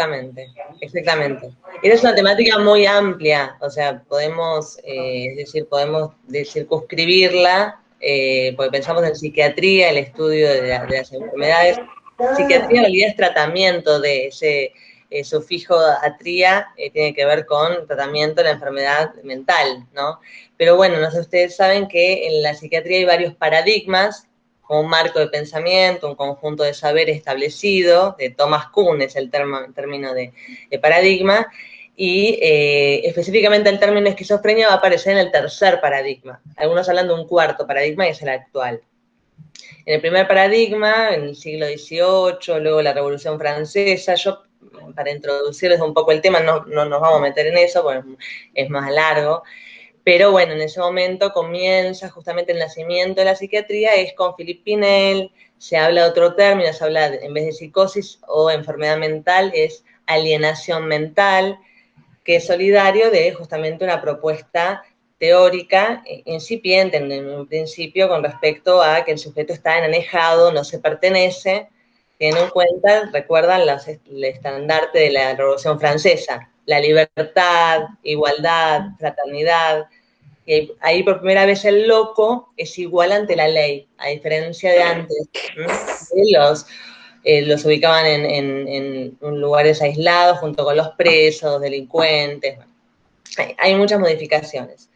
Exactamente, exactamente. Esa es una temática muy amplia, o sea, podemos, podemos circunscribirla, porque pensamos en psiquiatría, el estudio de las enfermedades. Psiquiatría en realidad es tratamiento de ese sufijo atría, tiene que ver con tratamiento de la enfermedad mental, ¿no? Pero bueno, no sé, ustedes saben que en la psiquiatría hay varios paradigmas, como un marco de pensamiento, un conjunto de saber establecido, de Thomas Kuhn es el término de paradigma, y específicamente el término esquizofrenia va a aparecer en el tercer paradigma. Algunos hablan de un cuarto paradigma y es el actual. En el primer paradigma, en el siglo XVIII, luego la Revolución Francesa, yo para introducirles un poco el tema, no nos vamos a meter en eso, porque es más largo, pero bueno, en ese momento comienza justamente el nacimiento de la psiquiatría, es con Philippe Pinel, se habla de otro término, se habla, en vez de psicosis o enfermedad mental, es alienación mental, que es solidario de justamente una propuesta teórica incipiente en un principio con respecto a que el sujeto está enanejado, no se pertenece, teniendo en cuenta, recuerdan el estandarte de la Revolución Francesa, la libertad, igualdad, fraternidad. Y ahí por primera vez el loco es igual ante la ley, a diferencia de antes. Los ubicaban en lugares aislados junto con los presos, delincuentes. Hay muchas modificaciones.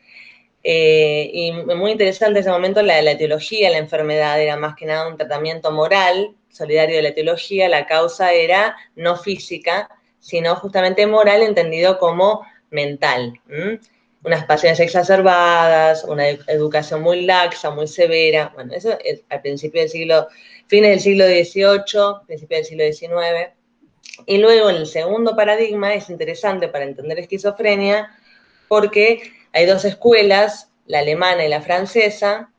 Y muy interesante en ese momento la etiología, la enfermedad era más que nada un tratamiento moral, solidario de la etiología, la causa era no física, sino justamente moral, entendido como mental. Unas pasiones exacerbadas, una educación muy laxa, muy severa. Bueno, eso es al principio del siglo, fines del siglo XVIII, principio del siglo XIX. Y luego el segundo paradigma es interesante para entender esquizofrenia porque hay dos escuelas, la alemana y la francesa,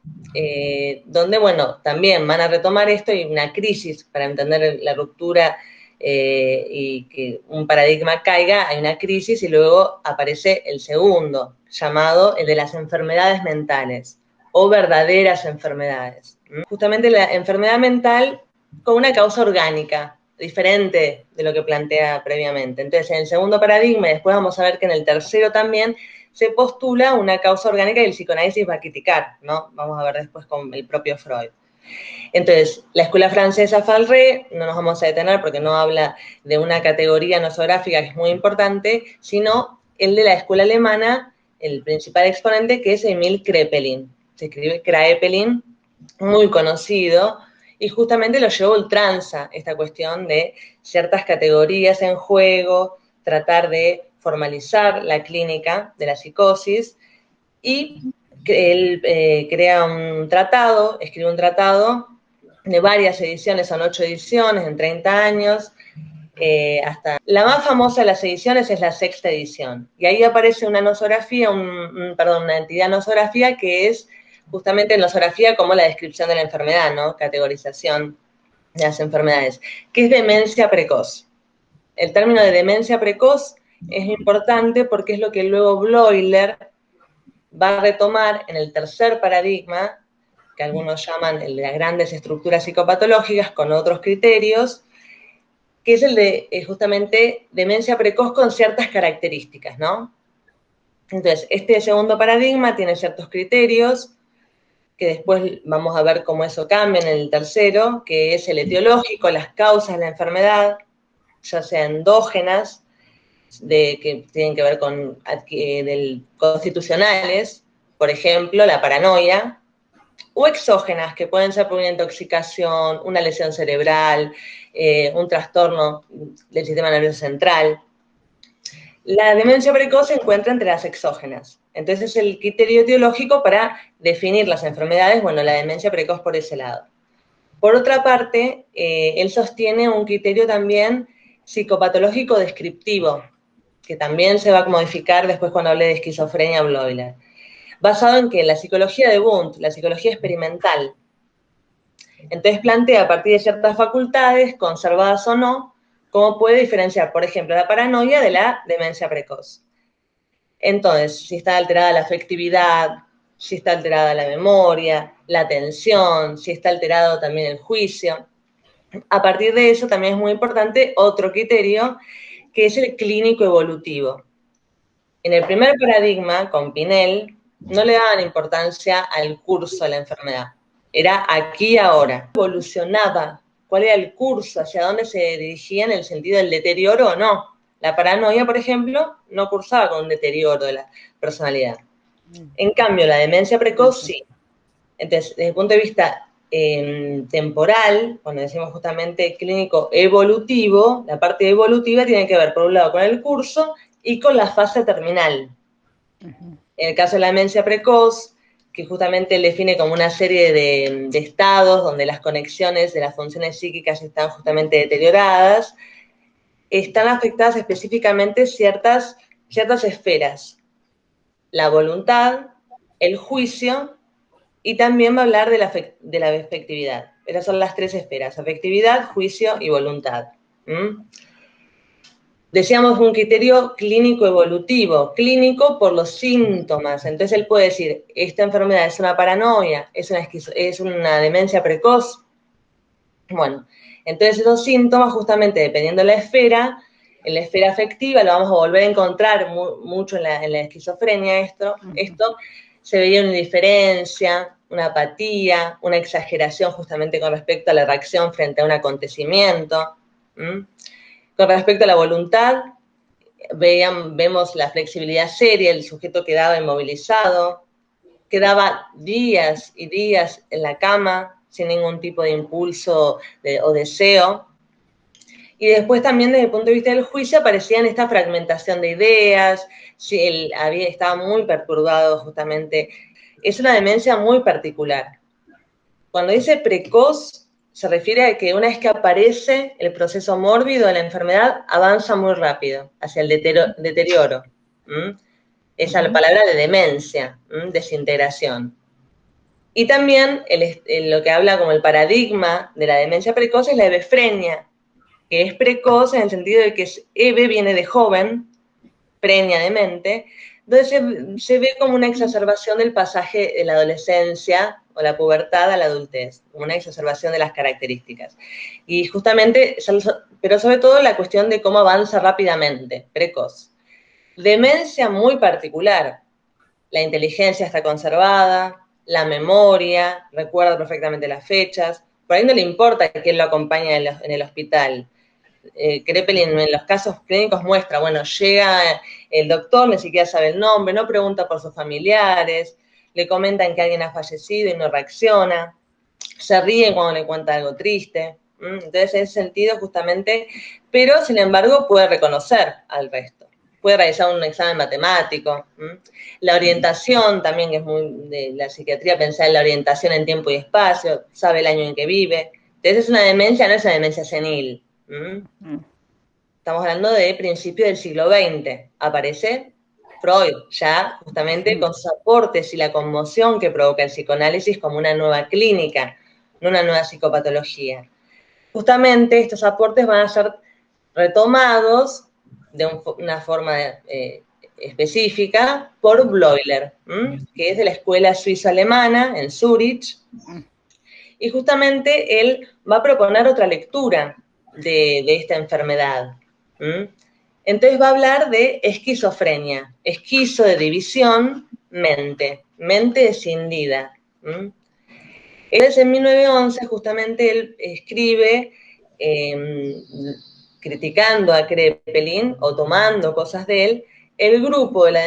donde, bueno, también van a retomar esto y una crisis para entender la ruptura y que un paradigma caiga, hay una crisis y luego aparece el segundo, llamado el de las enfermedades mentales o verdaderas enfermedades. Justamente la enfermedad mental con una causa orgánica, diferente de lo que plantea previamente. Entonces, en el segundo paradigma, y después vamos a ver que en el tercero también, se postula una causa orgánica y el psicoanálisis va a criticar, ¿no? Vamos a ver después con el propio Freud. Entonces, la escuela francesa Falré, no nos vamos a detener porque no habla de una categoría nosográfica que es muy importante, sino el de la escuela alemana, el principal exponente, que es Emil Kraepelin. Se escribe Kraepelin, muy conocido, y justamente lo llevó a ultranza esta cuestión de ciertas categorías en juego, tratar de formalizar la clínica de la psicosis, y él crea un tratado, escribe un tratado de varias ediciones, son 8 ediciones en 30 años, hasta la más famosa de las ediciones es la sexta edición, y ahí aparece una nosografía, una entidad nosografía que es justamente nosografía como la descripción de la enfermedad, ¿no? Categorización de las enfermedades, que es demencia precoz. El término de demencia precoz es importante porque es lo que luego Bloiler va a retomar en el tercer paradigma, que algunos llaman el de las grandes estructuras psicopatológicas con otros criterios, que es el de justamente demencia precoz con ciertas características, ¿no? Entonces, este segundo paradigma tiene ciertos criterios, que después vamos a ver cómo eso cambia en el tercero, que es el etiológico, las causas de la enfermedad, ya sea endógenas, que tienen que ver con constitucionales, por ejemplo, la paranoia, o exógenas, que pueden ser por una intoxicación, una lesión cerebral, un trastorno del sistema nervioso central. La demencia precoz se encuentra entre las exógenas. Entonces, es el criterio etiológico para definir las enfermedades, bueno, la demencia precoz por ese lado. Por otra parte, él sostiene un criterio también psicopatológico descriptivo, que también se va a modificar después cuando hable de esquizofrenia Bloiler, basado en que la psicología de Wundt, la psicología experimental, entonces plantea a partir de ciertas facultades, conservadas o no, cómo puede diferenciar, por ejemplo, la paranoia de la demencia precoz. Entonces, si está alterada la afectividad, si está alterada la memoria, la atención, si está alterado también el juicio. A partir de eso también es muy importante otro criterio que es el clínico evolutivo. En el primer paradigma, con Pinel, no le daban importancia al curso de la enfermedad. Era aquí y ahora. Evolucionaba. ¿Cuál era el curso? ¿Hacia dónde se dirigía en el sentido del deterioro o no? La paranoia, por ejemplo, no cursaba con un deterioro de la personalidad. En cambio, la demencia precoz sí. Entonces, desde el punto de vista temporal, cuando decimos justamente clínico evolutivo, la parte evolutiva tiene que ver, por un lado, con el curso y con la fase terminal. En el caso de la demencia precoz, que justamente él define como una serie de estados donde las conexiones de las funciones psíquicas están justamente deterioradas, están afectadas específicamente ciertas esferas. La voluntad, el juicio, y también va a hablar de la afectividad. Esas son las tres esferas: afectividad, juicio y voluntad. Decíamos un criterio clínico evolutivo, clínico por los síntomas. Entonces él puede decir, esta enfermedad es una paranoia, es una demencia precoz. Bueno, entonces esos síntomas, justamente dependiendo de la esfera, en la esfera afectiva lo vamos a volver a encontrar mucho en la esquizofrenia esto se veía una indiferencia, una apatía, una exageración justamente con respecto a la reacción frente a un acontecimiento. Con respecto a la voluntad, vemos la flexibilidad seria, el sujeto quedaba inmovilizado, quedaba días y días en la cama sin ningún tipo de impulso o deseo. Y después también desde el punto de vista del juicio aparecían esta fragmentación de ideas, él estaba muy perturbado justamente. Es una demencia muy particular. Cuando dice precoz, se refiere a que una vez que aparece el proceso mórbido de la enfermedad, avanza muy rápido hacia el deterioro. Esa es la palabra de demencia, desintegración. Y también lo que habla como el paradigma de la demencia precoz es la hebefrenia, que es precoz en el sentido de que hebe viene de joven, preña de mente, entonces se ve como una exacerbación del pasaje de la adolescencia o la pubertad a la adultez, como una exacerbación de las características. Y justamente, pero sobre todo la cuestión de cómo avanza rápidamente, precoz. Demencia muy particular. La inteligencia está conservada, la memoria, recuerda perfectamente las fechas, por ahí no le importa quién lo acompaña en el hospital. Krepelin en los casos clínicos muestra, bueno, llega el doctor, ni siquiera sabe el nombre, no pregunta por sus familiares, le comentan que alguien ha fallecido y no reacciona, se ríe cuando le cuenta algo triste. Entonces, en ese sentido, justamente, pero sin embargo puede reconocer al resto, puede realizar un examen matemático. La orientación también, que es muy de la psiquiatría, pensar en la orientación en tiempo y espacio, sabe el año en que vive. Entonces, es una demencia, no es una demencia senil. Estamos hablando de principios del siglo XX. Aparece Freud, ya justamente con sus aportes y la conmoción que provoca el psicoanálisis como una nueva clínica, no una nueva psicopatología. Justamente estos aportes van a ser retomados de una forma específica por Bleuler, que es de la escuela suizo-alemana en Zúrich, y justamente él va a proponer otra lectura de esta enfermedad. Entonces va a hablar de esquizofrenia, esquizo de división, mente escindida. Entonces en 1911 justamente él escribe criticando a Krepelin o tomando cosas de él, el grupo de la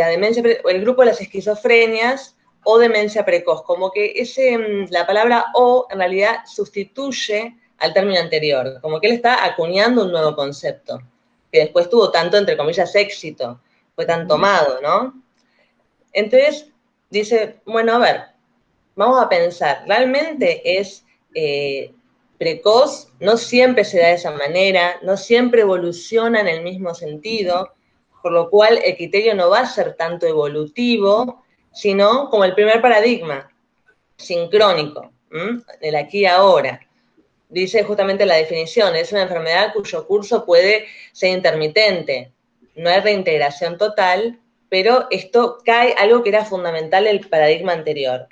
demencia, el grupo de las esquizofrenias o demencia precoz, como que la palabra o en realidad sustituye al término anterior, como que él está acuñando un nuevo concepto, que después tuvo tanto, entre comillas, éxito, fue tan tomado, ¿no? Entonces dice, bueno, a ver, vamos a pensar, ¿realmente es precoz? No siempre se da de esa manera, no siempre evoluciona en el mismo sentido, por lo cual el criterio no va a ser tanto evolutivo, sino como el primer paradigma, sincrónico, el aquí y ahora. Dice justamente la definición, es una enfermedad cuyo curso puede ser intermitente, no hay reintegración total, pero esto cae algo que era fundamental en el paradigma anterior.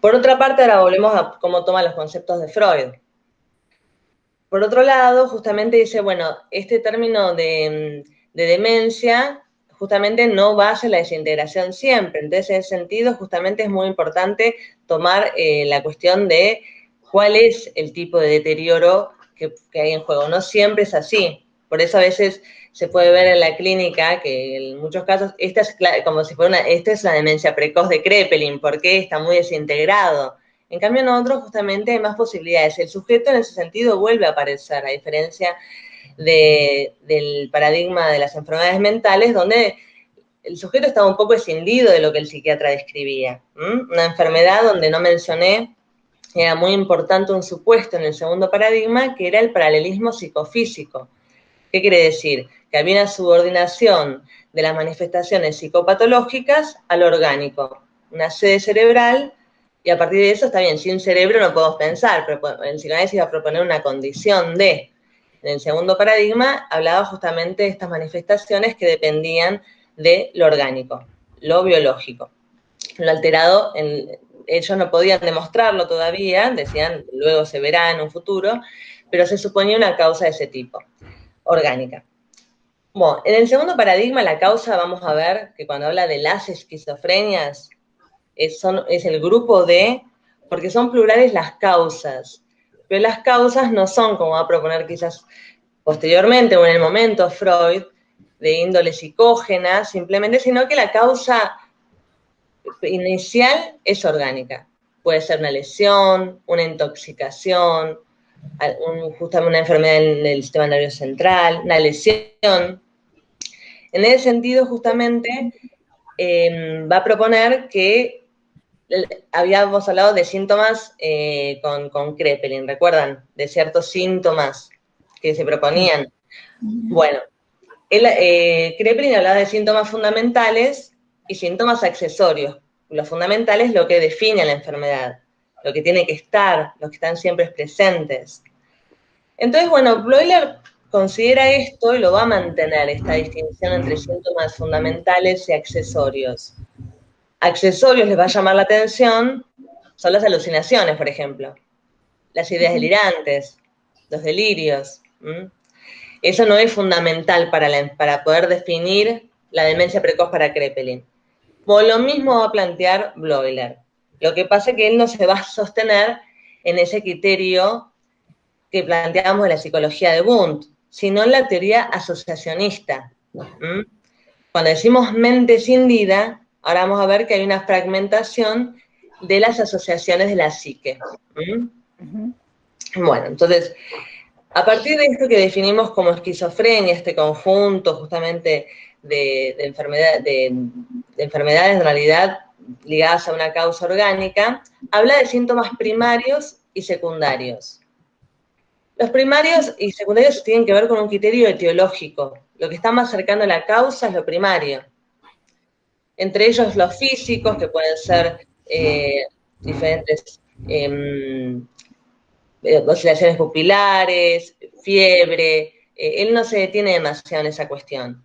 Por otra parte, ahora volvemos a cómo toma los conceptos de Freud. por otro lado, justamente dice, bueno, este término de demencia justamente no va hacia la desintegración siempre. Entonces, en ese sentido, justamente es muy importante tomar la cuestión de cuál es el tipo de deterioro que hay en juego. No siempre es así. Por eso a veces se puede ver en la clínica que en muchos casos, esta es como si fuera esta es una demencia precoz de Kraepelin, porque está muy desintegrado. En cambio, en otros justamente hay más posibilidades. El sujeto en ese sentido vuelve a aparecer, a diferencia del paradigma de las enfermedades mentales, donde el sujeto estaba un poco escindido de lo que el psiquiatra describía. Una enfermedad donde no mencioné, era muy importante un supuesto en el segundo paradigma, que era el paralelismo psicofísico. ¿Qué quiere decir? Que había una subordinación de las manifestaciones psicopatológicas al orgánico, una sede cerebral, y a partir de eso está bien, sin cerebro no podemos pensar, pero el psicoanálisis iba a proponer una condición de. En el segundo paradigma hablaba justamente de estas manifestaciones que dependían de lo orgánico, lo biológico. Lo alterado, ellos no podían demostrarlo todavía, decían, luego se verá en un futuro, pero se suponía una causa de ese tipo, orgánica. Bueno, en el segundo paradigma, la causa, vamos a ver que cuando habla de las esquizofrenias, es el grupo de, porque son plurales las causas, pero las causas no son, como va a proponer quizás posteriormente o en el momento Freud, de índole psicógena, simplemente, sino que la causa inicial es orgánica. Puede ser una lesión, una intoxicación, justamente una enfermedad en el sistema nervioso central, una lesión. En ese sentido, justamente, va a proponer que habíamos hablado de síntomas con Kraepelin, ¿recuerdan? De ciertos síntomas que se proponían. Bueno, Kraepelin hablaba de síntomas fundamentales y síntomas accesorios. Lo fundamental es lo que define la enfermedad, lo que tiene que estar, los que están siempre presentes. Entonces, bueno, Bloiler considera esto y lo va a mantener, esta distinción entre síntomas fundamentales y accesorios. Accesorios les va a llamar la atención, son las alucinaciones, por ejemplo, las ideas delirantes, los delirios. Eso no es fundamental para poder definir la demencia precoz para Kraepelin. Por lo mismo va a plantear Bloiler. Lo que pasa es que él no se va a sostener en ese criterio que planteamos en la psicología de Wundt, sino en la teoría asociacionista. Cuando decimos mente escindida, ahora vamos a ver que hay una fragmentación de las asociaciones de la psique. Bueno, entonces, a partir de esto que definimos como esquizofrenia, este conjunto justamente de enfermedades en realidad ligadas a una causa orgánica, habla de síntomas primarios y secundarios. Los primarios y secundarios tienen que ver con un criterio etiológico. Lo que está más cercano a la causa es lo primario. Entre ellos los físicos, que pueden ser diferentes oscilaciones pupilares, fiebre. Él no se detiene demasiado en esa cuestión.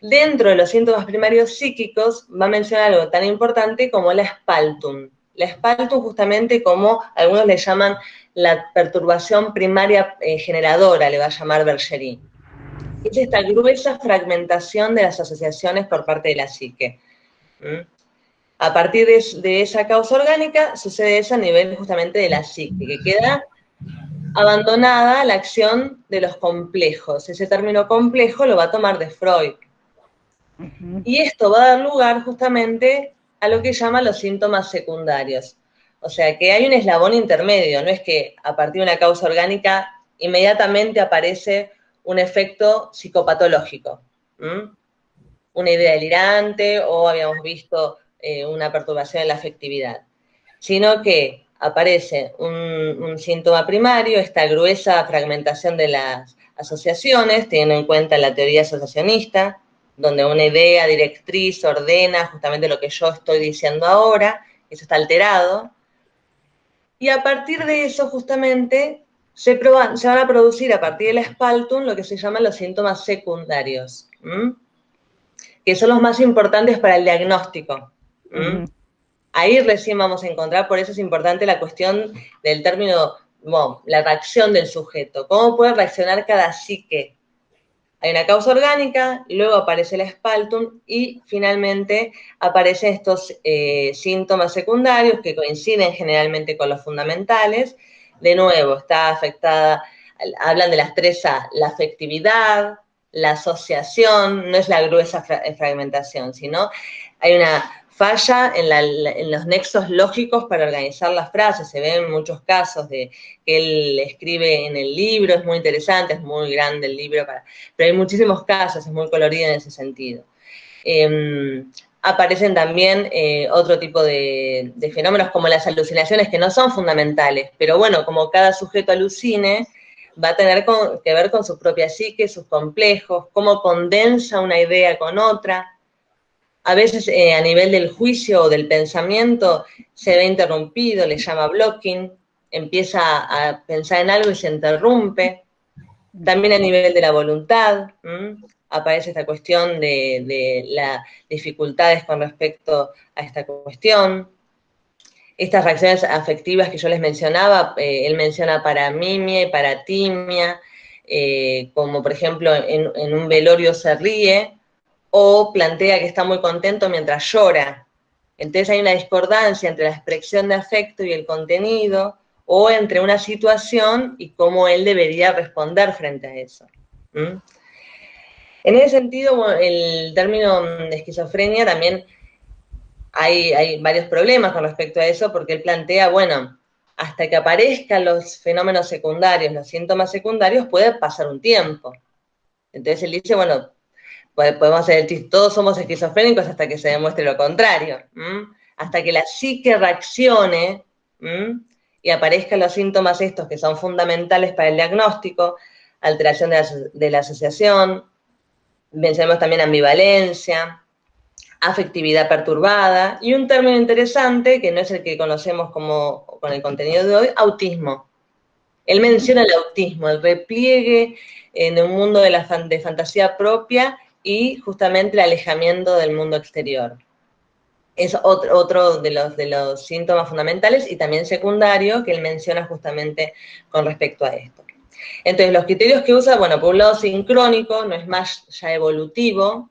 Dentro de los síntomas primarios psíquicos va a mencionar algo tan importante como la spaltum. La spaltum justamente como algunos le llaman la perturbación primaria generadora, le va a llamar Bergeri. Es esta gruesa fragmentación de las asociaciones por parte de la psique. A partir de esa causa orgánica sucede eso a nivel justamente de la psique, que queda abandonada la acción de los complejos. Ese término complejo lo va a tomar de Freud. Y esto va a dar lugar justamente a lo que llama los síntomas secundarios. O sea, que hay un eslabón intermedio, no es que a partir de una causa orgánica inmediatamente aparece un efecto psicopatológico. Una idea delirante o habíamos visto una perturbación en la afectividad. Sino que aparece un síntoma primario, esta gruesa fragmentación de las asociaciones, teniendo en cuenta la teoría asociacionista, donde una idea directriz ordena justamente lo que yo estoy diciendo ahora, eso está alterado, y a partir de eso justamente se van a producir a partir del spaltum lo que se llaman los síntomas secundarios, que son los más importantes para el diagnóstico. Ahí recién vamos a encontrar, por eso es importante la cuestión del término bueno, la reacción del sujeto, cómo puede reaccionar cada psique. Hay una causa orgánica, luego aparece el spaltum y finalmente aparecen estos síntomas secundarios que coinciden generalmente con los fundamentales. De nuevo, está afectada, hablan de las 3A, la afectividad, la asociación, no es la gruesa fragmentación, sino hay una falla en los nexos lógicos para organizar las frases. Se ven muchos casos de que él escribe en el libro, es muy interesante, es muy grande el libro, pero hay muchísimos casos, es muy colorido en ese sentido. Aparecen también otro tipo de fenómenos como las alucinaciones que no son fundamentales, pero bueno, como cada sujeto alucine, va a tener que ver con su propia psique, sus complejos, cómo condensa una idea con otra. A veces a nivel del juicio o del pensamiento se ve interrumpido, le llama blocking, empieza a pensar en algo y se interrumpe. También a nivel de la voluntad, aparece esta cuestión de las dificultades con respecto a esta cuestión. Estas reacciones afectivas que yo les mencionaba, él menciona paramimia y paratimia, como por ejemplo en un velorio se ríe, o plantea que está muy contento mientras llora. Entonces hay una discordancia entre la expresión de afecto y el contenido, o entre una situación y cómo él debería responder frente a eso. En ese sentido, el término de esquizofrenia también hay varios problemas con respecto a eso, porque él plantea, bueno, hasta que aparezcan los fenómenos secundarios, los síntomas secundarios, puede pasar un tiempo. Entonces él dice, bueno, podemos hacer el chiste, todos somos esquizofrénicos hasta que se demuestre lo contrario, hasta que la psique reaccione y aparezcan los síntomas estos que son fundamentales para el diagnóstico, alteración de la asociación, mencionamos también ambivalencia, afectividad perturbada, y un término interesante, que no es el que conocemos como con el contenido de hoy, autismo. Él menciona el autismo, el repliegue en un mundo de fantasía propia y justamente el alejamiento del mundo exterior. Es otro de los síntomas fundamentales y también secundario que él menciona justamente con respecto a esto. Entonces, los criterios que usa, bueno, por un lado sincrónico, no es más ya evolutivo,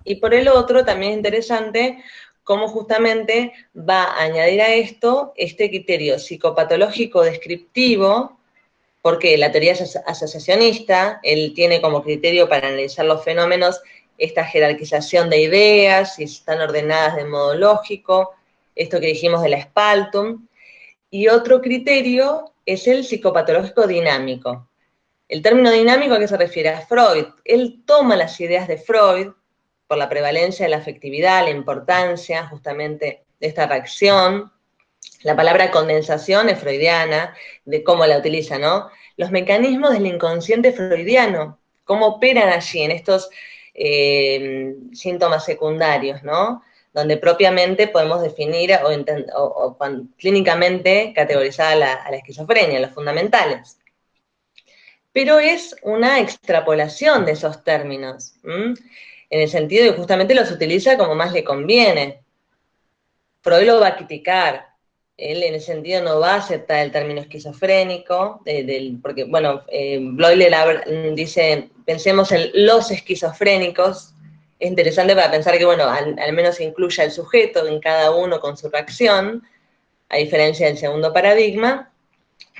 y por el otro también es interesante cómo justamente va a añadir a esto este criterio psicopatológico descriptivo, porque la teoría es asociacionista, él tiene como criterio para analizar los fenómenos esta jerarquización de ideas, si están ordenadas de modo lógico, esto que dijimos de la Spaltum, y otro criterio es el psicopatológico dinámico. El término dinámico, ¿a qué se refiere? A Freud. Él toma las ideas de Freud por la prevalencia de la afectividad, la importancia justamente de esta reacción. La palabra condensación es freudiana, de cómo la utiliza, ¿no? Los mecanismos del inconsciente freudiano, cómo operan allí en estos síntomas secundarios, ¿no? Donde propiamente podemos definir o clínicamente categorizar a la esquizofrenia, los fundamentales. Pero es una extrapolación de esos términos, en el sentido de que justamente los utiliza como más le conviene. Freud lo va a criticar, él en ese sentido no va a aceptar el término esquizofrénico, porque, bueno, Bleuler dice, pensemos en los esquizofrénicos, es interesante para pensar que, bueno, al menos incluya el sujeto en cada uno con su reacción, a diferencia del segundo paradigma,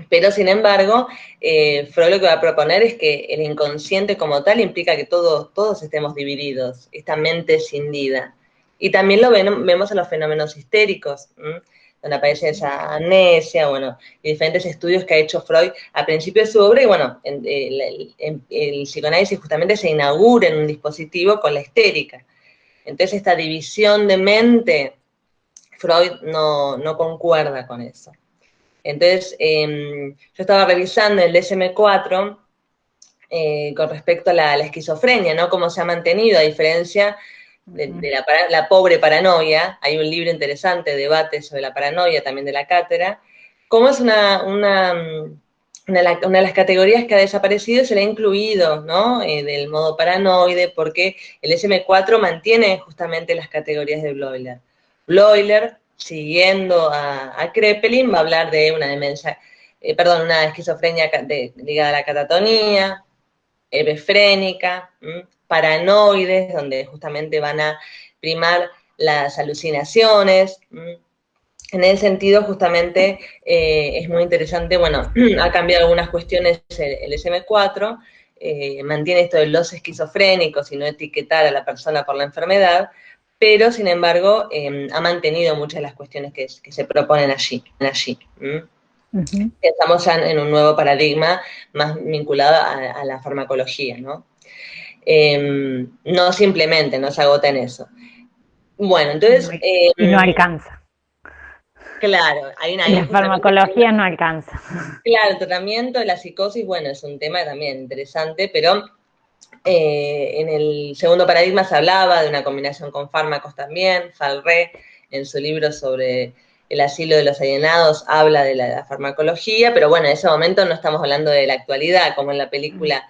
pero sin embargo, Freud lo que va a proponer es que el inconsciente como tal implica que todos estemos divididos, esta mente escindida. Y también lo vemos en los fenómenos histéricos, donde aparece esa amnesia, bueno, y diferentes estudios que ha hecho Freud a principio de su obra, y bueno, el psicoanálisis justamente se inaugura en un dispositivo con la histérica. Entonces esta división de mente, Freud no concuerda con eso. Entonces, yo estaba revisando el DSM-4 con respecto a la esquizofrenia, ¿no? Cómo se ha mantenido, a diferencia de la pobre paranoia. Hay un libro interesante, debate sobre la paranoia, también de la cátedra. Cómo es una de las categorías que ha desaparecido, se le ha incluido, ¿no? Del modo paranoide, porque el DSM-4 mantiene justamente las categorías de Bleuler. Bleuler, siguiendo a Kraepelin, va a hablar de una demencia una esquizofrenia ligada a la catatonía, hebefrénica, paranoides, donde justamente van a primar las alucinaciones. En ese sentido, justamente, es muy interesante, bueno, ha cambiado algunas cuestiones el SM4, mantiene esto de los esquizofrénicos y no etiquetar a la persona por la enfermedad, pero, sin embargo, ha mantenido muchas de las cuestiones que se proponen allí. Uh-huh. Estamos ya en un nuevo paradigma más vinculado a la farmacología, ¿no? No simplemente, no se agota en eso. Bueno, entonces... y no alcanza. Claro, hay una... La farmacología no alcanza. Claro, el tratamiento de la psicosis, bueno, es un tema también interesante, pero en el segundo paradigma se hablaba de una combinación con fármacos también. Falré, en su libro sobre el asilo de los alienados, habla de la farmacología, pero bueno, en ese momento no estamos hablando de la actualidad, como en la película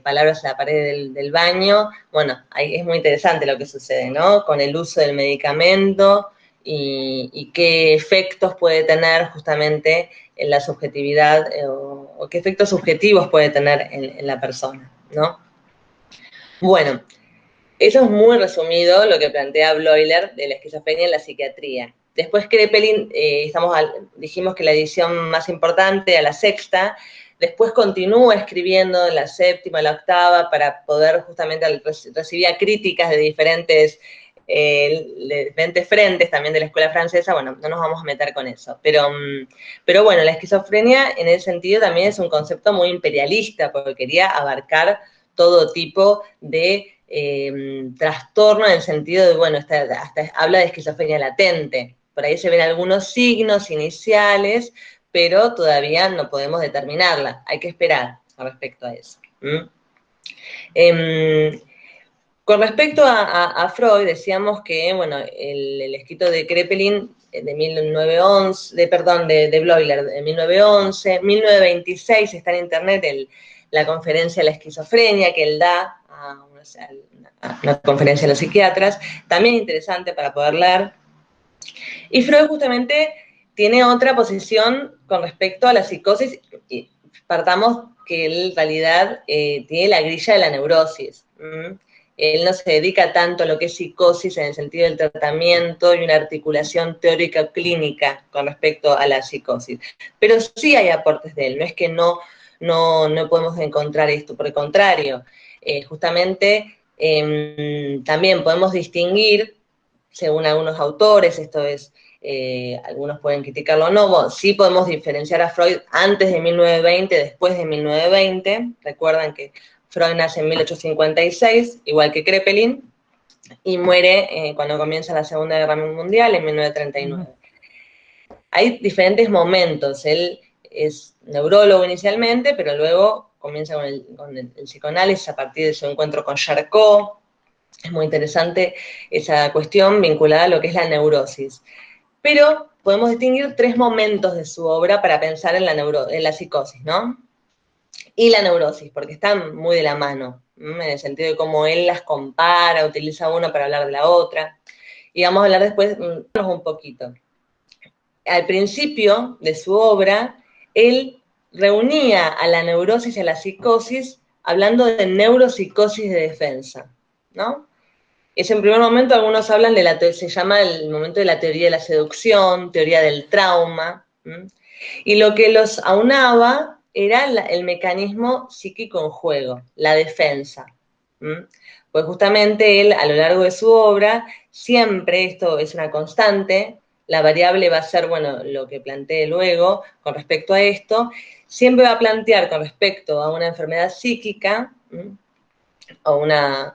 Palabras a la pared del baño. Bueno, ahí es muy interesante lo que sucede, ¿no? Con el uso del medicamento y qué efectos puede tener justamente en la subjetividad o qué efectos subjetivos puede tener en la persona, ¿no? Bueno, eso es muy resumido lo que plantea Bloiler de la esquizofrenia en la psiquiatría. Después Kraepelin, dijimos que la edición más importante era la sexta, después continúa escribiendo en la séptima, la octava, para poder justamente recibir críticas de diferentes frentes también de la escuela francesa. Bueno, no nos vamos a meter con eso, pero bueno, la esquizofrenia en ese sentido también es un concepto muy imperialista, porque quería abarcar todo tipo de trastorno en el sentido de, bueno, hasta habla de esquizofrenia latente. Por ahí se ven algunos signos iniciales, pero todavía no podemos determinarla. Hay que esperar con respecto a eso. Con respecto a Freud, decíamos que, bueno, el escrito de Kraepelin de 1911, de Bloiler de 1911, 1926 está en internet la conferencia de la esquizofrenia que él da a una conferencia de los psiquiatras, también interesante para poder leer. Y Freud justamente tiene otra posición con respecto a la psicosis, y partamos que él en realidad tiene la grilla de la neurosis. Él no se dedica tanto a lo que es psicosis en el sentido del tratamiento y una articulación teórica clínica con respecto a la psicosis. Pero sí hay aportes de él, no es que no podemos encontrar esto, por el contrario, justamente también podemos distinguir, según algunos autores, esto es, algunos pueden criticarlo o no, sí podemos diferenciar a Freud antes de 1920, después de 1920, recuerdan que Freud nace en 1856, igual que Kraepelin, y muere cuando comienza la Segunda Guerra Mundial, en 1939. Hay diferentes momentos. Él es neurólogo inicialmente, pero luego comienza con el psicoanálisis a partir de su encuentro con Charcot. Es muy interesante esa cuestión vinculada a lo que es la neurosis. Pero podemos distinguir 3 momentos de su obra para pensar en la psicosis, ¿no? Y la neurosis, porque están muy de la mano, en el sentido de cómo él las compara, utiliza una para hablar de la otra. Y vamos a hablar después un poquito. Al principio de su obra, él reunía a la neurosis y a la psicosis hablando de neuropsicosis de defensa, ¿no? Es en primer momento, algunos hablan se llama el momento de la teoría de la seducción, teoría del trauma, y lo que los aunaba era el mecanismo psíquico en juego, la defensa. Pues justamente él, a lo largo de su obra, siempre, esto es una constante, la variable va a ser, bueno, lo que planteé luego con respecto a esto, siempre va a plantear con respecto a una enfermedad psíquica, o una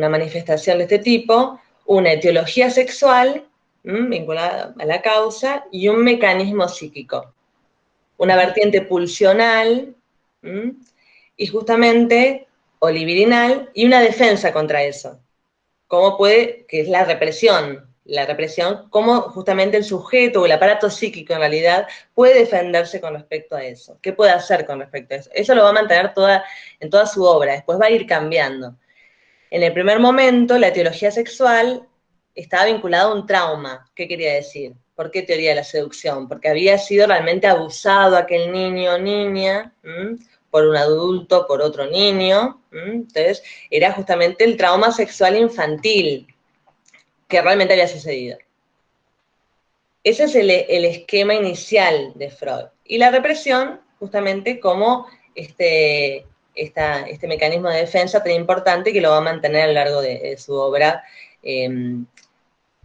manifestación de este tipo, una etiología sexual vinculada a la causa y un mecanismo psíquico, una vertiente pulsional y justamente o libidinal y una defensa contra eso. ¿Cómo que es la represión, cómo justamente el sujeto o el aparato psíquico en realidad puede defenderse con respecto a eso? ¿Qué puede hacer con respecto a eso? Eso lo va a mantener en toda su obra, después va a ir cambiando. En el primer momento, la etiología sexual estaba vinculada a un trauma. ¿Qué quería decir? ¿Por qué teoría de la seducción? Porque había sido realmente abusado aquel niño o niña, por un adulto, por otro niño. Entonces, era justamente el trauma sexual infantil que realmente había sucedido. Ese es el esquema inicial de Freud. Y la represión, justamente, como este mecanismo de defensa tan importante que lo va a mantener a lo largo de su obra,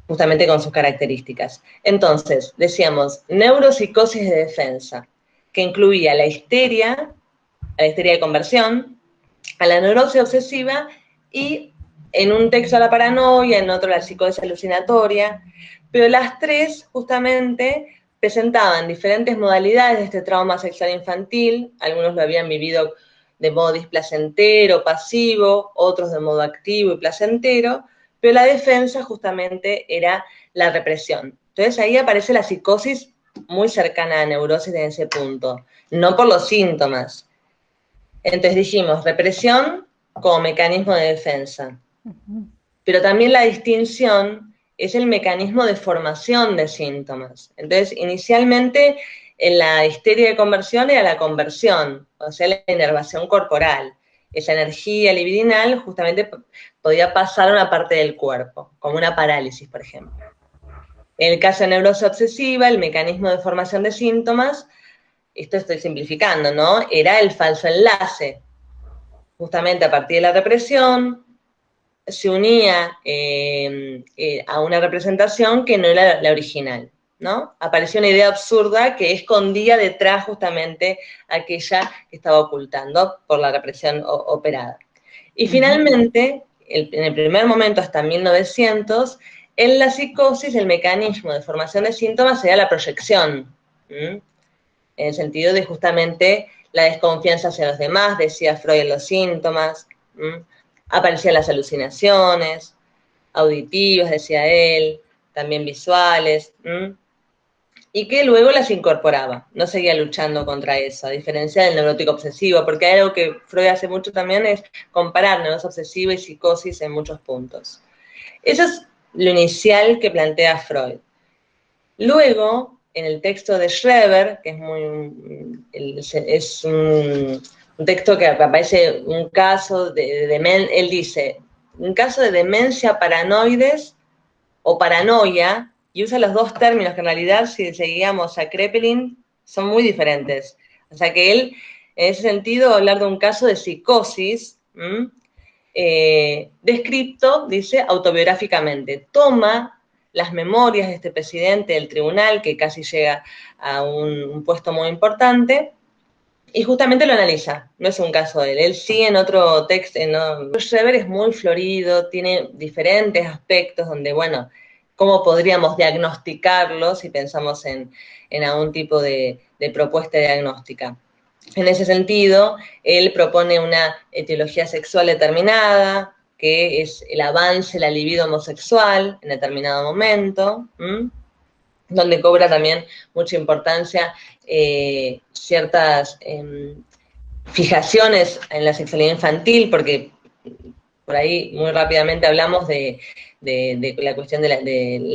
justamente con sus características. Entonces, decíamos, neuropsicosis de defensa, que incluía la histeria de conversión, a la neurosis obsesiva y en un texto a la paranoia, en otro la psicosis alucinatoria, pero las tres justamente presentaban diferentes modalidades de este trauma sexual infantil, algunos lo habían vivido de modo displacentero, pasivo, otros de modo activo y placentero, pero la defensa justamente era la represión. Entonces ahí aparece la psicosis muy cercana a neurosis en ese punto, no por los síntomas. Entonces dijimos, represión como mecanismo de defensa. Pero también la distinción es el mecanismo de formación de síntomas. Entonces, inicialmente, en la histeria de conversión era la conversión, o sea, la inervación corporal. Esa energía libidinal justamente podía pasar a una parte del cuerpo, como una parálisis, por ejemplo. En el caso de neurosis obsesiva, el mecanismo de formación de síntomas, esto estoy simplificando, ¿no? Era el falso enlace. Justamente a partir de la represión, se unía a una representación que no era la original, ¿no? Apareció una idea absurda que escondía detrás justamente aquella que estaba ocultando por la represión operada. Y finalmente, en el primer momento, hasta 1900, en la psicosis el mecanismo de formación de síntomas era la proyección, en el sentido de justamente la desconfianza hacia los demás, decía Freud en los síntomas, aparecían las alucinaciones, auditivas, decía él, también visuales, y que luego las incorporaba, no seguía luchando contra eso, a diferencia del neurótico obsesivo, porque hay algo que Freud hace mucho también, es comparar neurosis obsesiva y psicosis en muchos puntos. Eso es lo inicial que plantea Freud. Luego, en el texto de Schreber, que es un texto que aparece un caso de demencia, él dice, un caso de demencia paranoides o paranoia, y usa los dos términos que en realidad, si seguíamos a Kraepelin, son muy diferentes. O sea que él, en ese sentido, hablar de un caso de psicosis, descrito, dice, autobiográficamente. Toma las memorias de este presidente del tribunal, que casi llega a un puesto muy importante, y justamente lo analiza, no es un caso de él. Él sí en otro texto, Schreber es muy florido, tiene diferentes aspectos donde, bueno, cómo podríamos diagnosticarlo si pensamos en algún tipo de propuesta diagnóstica. En ese sentido, él propone una etiología sexual determinada, que es el avance de la libido homosexual en determinado momento, donde cobra también mucha importancia ciertas fijaciones en la sexualidad infantil, porque por ahí muy rápidamente hablamos de la cuestión de la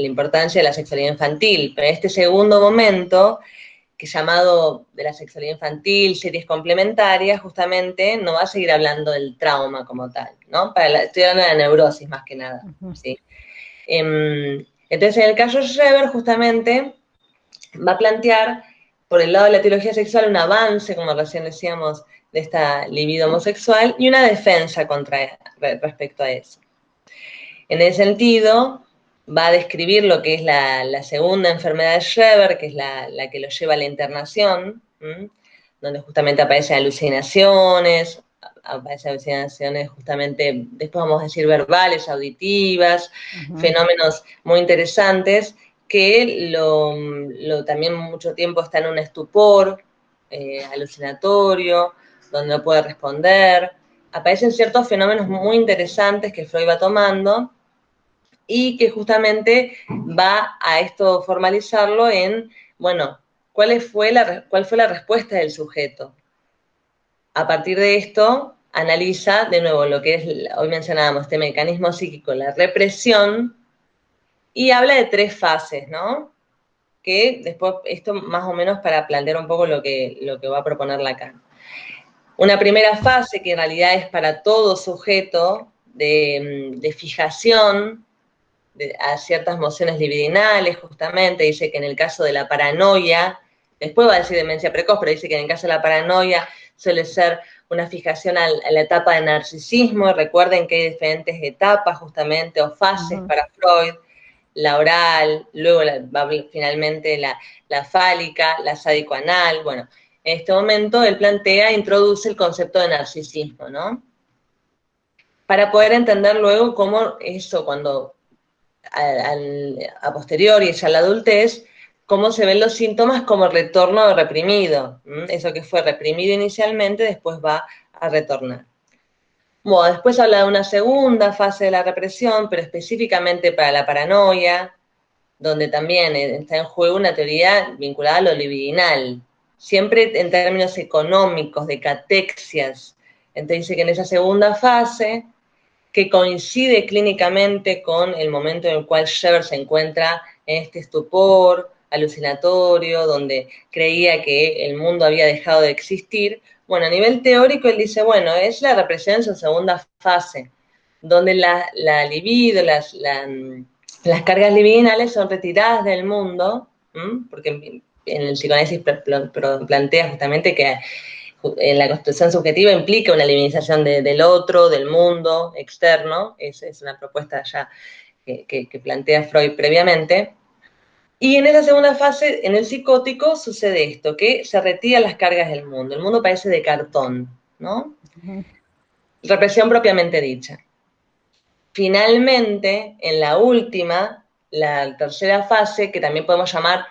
importancia de la sexualidad infantil, pero en este segundo momento, que llamado de la sexualidad infantil, series complementarias, justamente no va a seguir hablando del trauma como tal, ¿no? Estoy hablando de la neurosis más que nada, ¿sí? Entonces, en el caso de Schreber, justamente, va a plantear, por el lado de la teología sexual, un avance, como recién decíamos, de esta libido homosexual y una defensa respecto a eso. En ese sentido, va a describir lo que es la segunda enfermedad de Schreber, que es la que lo lleva a la internación, donde justamente aparecen alucinaciones justamente, después vamos a decir verbales, auditivas, fenómenos muy interesantes, que también mucho tiempo está en un estupor alucinatorio, donde no puede responder. Aparecen ciertos fenómenos muy interesantes que Freud va tomando y que justamente va a esto formalizarlo en, bueno, ¿cuál fue la respuesta del sujeto? A partir de esto, analiza de nuevo lo que es, hoy mencionábamos, este mecanismo psíquico, la represión, y habla de tres fases, ¿no? que después, esto más o menos para plantear un poco lo que va a proponer Lacan. Una primera fase que en realidad es para todo sujeto de fijación a ciertas mociones libidinales, justamente, dice que en el caso de la paranoia, después va a decir demencia precoz, pero dice que en el caso de la paranoia suele ser una fijación a la etapa de narcisismo, y recuerden que hay diferentes etapas justamente, o fases para Freud, la oral, luego finalmente la fálica, la sádico-anal, bueno, en este momento él introduce el concepto de narcisismo, ¿no? Para poder entender luego cómo eso, cuando a posteriori, ya la adultez, cómo se ven los síntomas como retorno de reprimido. Eso que fue reprimido inicialmente, después va a retornar. Bueno, después habla de una segunda fase de la represión, pero específicamente para la paranoia, donde también está en juego una teoría vinculada a lo libidinal, siempre en términos económicos, de catexias. Entonces dice que en esa segunda fase, que coincide clínicamente con el momento en el cual Scheber se encuentra en este estupor alucinatorio, donde creía que el mundo había dejado de existir. Bueno, a nivel teórico él dice, bueno, es la represión en su segunda fase, donde la libido, las cargas libidinales son retiradas del mundo, porque en el psicoanálisis plantea justamente que en la constitución subjetiva implica una limitación del otro, del mundo externo, es una propuesta ya que plantea Freud previamente. Y en esa segunda fase, en el psicótico, sucede esto, que se retiran las cargas del mundo. El mundo parece de cartón, ¿no? Represión propiamente dicha. Finalmente, en la última, la tercera fase, que también podemos llamar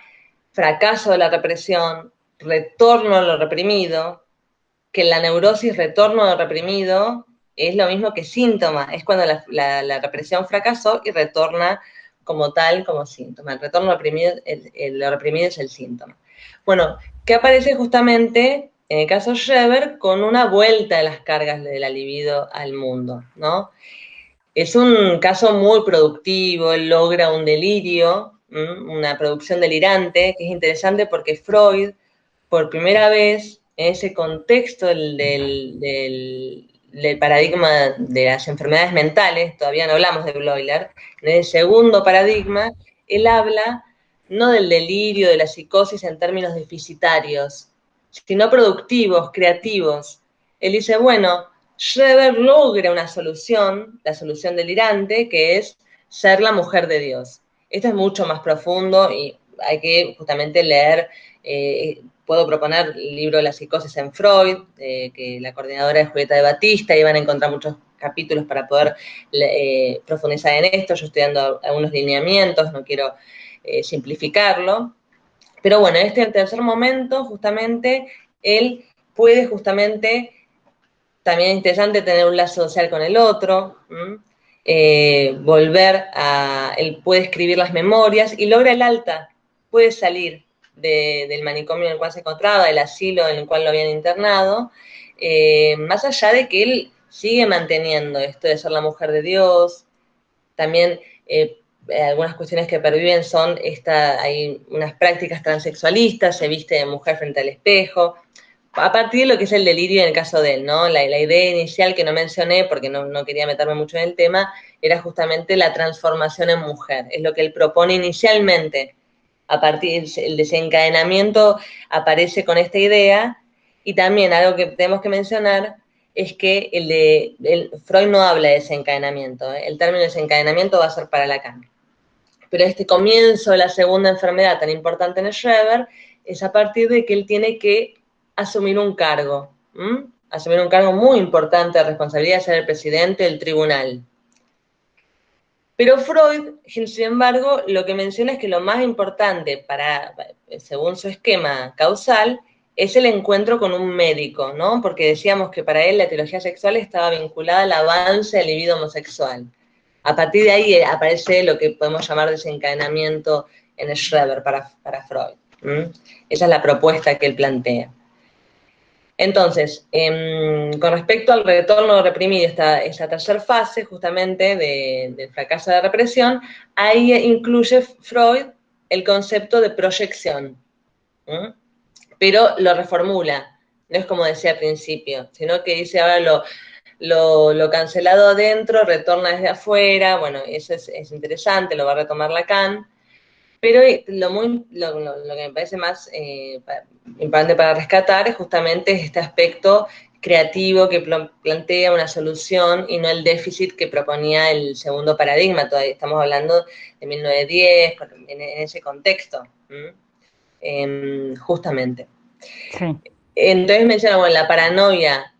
fracaso de la represión, retorno a lo reprimido, que la neurosis retorno de reprimido es lo mismo que síntoma, es cuando la represión fracasó y retorna como tal, como síntoma. El retorno reprimido, lo reprimido es el síntoma. Bueno, que aparece justamente, en el caso Scheber, con una vuelta de las cargas de la libido al mundo, ¿no? Es un caso muy productivo, él logra un delirio, una producción delirante, que es interesante porque Freud, por primera vez, en ese contexto del paradigma de las enfermedades mentales, todavía no hablamos de Bleuler, en el segundo paradigma, él habla no del delirio, de la psicosis en términos deficitarios, sino productivos, creativos. Él dice, bueno, Schreber logra una solución, la solución delirante, que es ser la mujer de Dios. Esto es mucho más profundo y hay que justamente leer, puedo proponer el libro de la psicosis en Freud, que la coordinadora es Julieta de Batista, y van a encontrar muchos capítulos para poder profundizar en esto. Yo estoy dando algunos lineamientos, no quiero simplificarlo. Pero bueno, en este tercer momento, justamente, él puede justamente, también es interesante tener un lazo social con el otro, él puede escribir las memorias y logra el alta, puede salir del manicomio en el cual se encontraba, del asilo en el cual lo habían internado, más allá de que él sigue manteniendo esto de ser la mujer de Dios, también algunas cuestiones que perviven son hay unas prácticas transexualistas, se viste de mujer frente al espejo, a partir de lo que es el delirio en el caso de él, ¿no? La idea inicial que no mencioné, porque no quería meterme mucho en el tema, era justamente la transformación en mujer. Es lo que él propone inicialmente. A partir del desencadenamiento aparece con esta idea, y también algo que tenemos que mencionar es que Freud no habla de desencadenamiento, ¿eh? El término desencadenamiento va a ser para Lacan. Pero este comienzo de la segunda enfermedad tan importante en Schreber es a partir de que él tiene que asumir un cargo, asumir un cargo muy importante de responsabilidad de ser el presidente del tribunal. Pero Freud, sin embargo, lo que menciona es que lo más importante según su esquema causal, es el encuentro con un médico, ¿no? Porque decíamos que para él la etiología sexual estaba vinculada al avance del libido homosexual. A partir de ahí aparece lo que podemos llamar desencadenamiento en Schreber para Freud. Esa es la propuesta que él plantea. Entonces, con respecto al retorno reprimido, esta tercera fase justamente del fracaso de la represión, ahí incluye Freud el concepto de proyección, pero lo reformula, no es como decía al principio, sino que dice ahora lo cancelado adentro retorna desde afuera. Bueno, eso es interesante, lo va a retomar Lacan, pero lo que me parece más importante para rescatar es justamente este aspecto creativo que plantea una solución y no el déficit que proponía el segundo paradigma. Todavía estamos hablando de 1910, en ese contexto, justamente. Sí. Entonces menciona, bueno, la paranoia,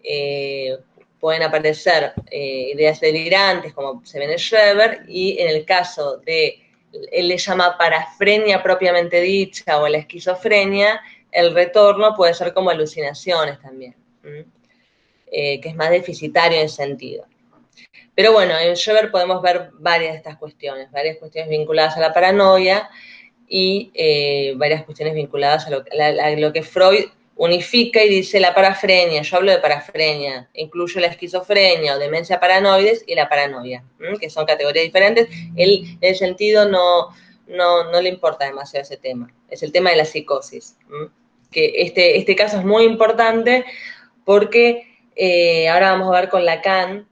pueden aparecer ideas delirantes, como se ve en Schreber, y en el caso de, él le llama parafrenia propiamente dicha o la esquizofrenia, el retorno puede ser como alucinaciones también, que es más deficitario en sentido. Pero bueno, en Schreber podemos ver varias cuestiones vinculadas a la paranoia y varias cuestiones vinculadas a lo que Freud unifica y dice la parafrenia. Yo hablo de parafrenia, incluyo la esquizofrenia o demencia paranoides y la paranoia, que son categorías diferentes. Él, en ese sentido, no le importa demasiado ese tema. Es el tema de la psicosis, que este caso es muy importante porque ahora vamos a ver con Lacan,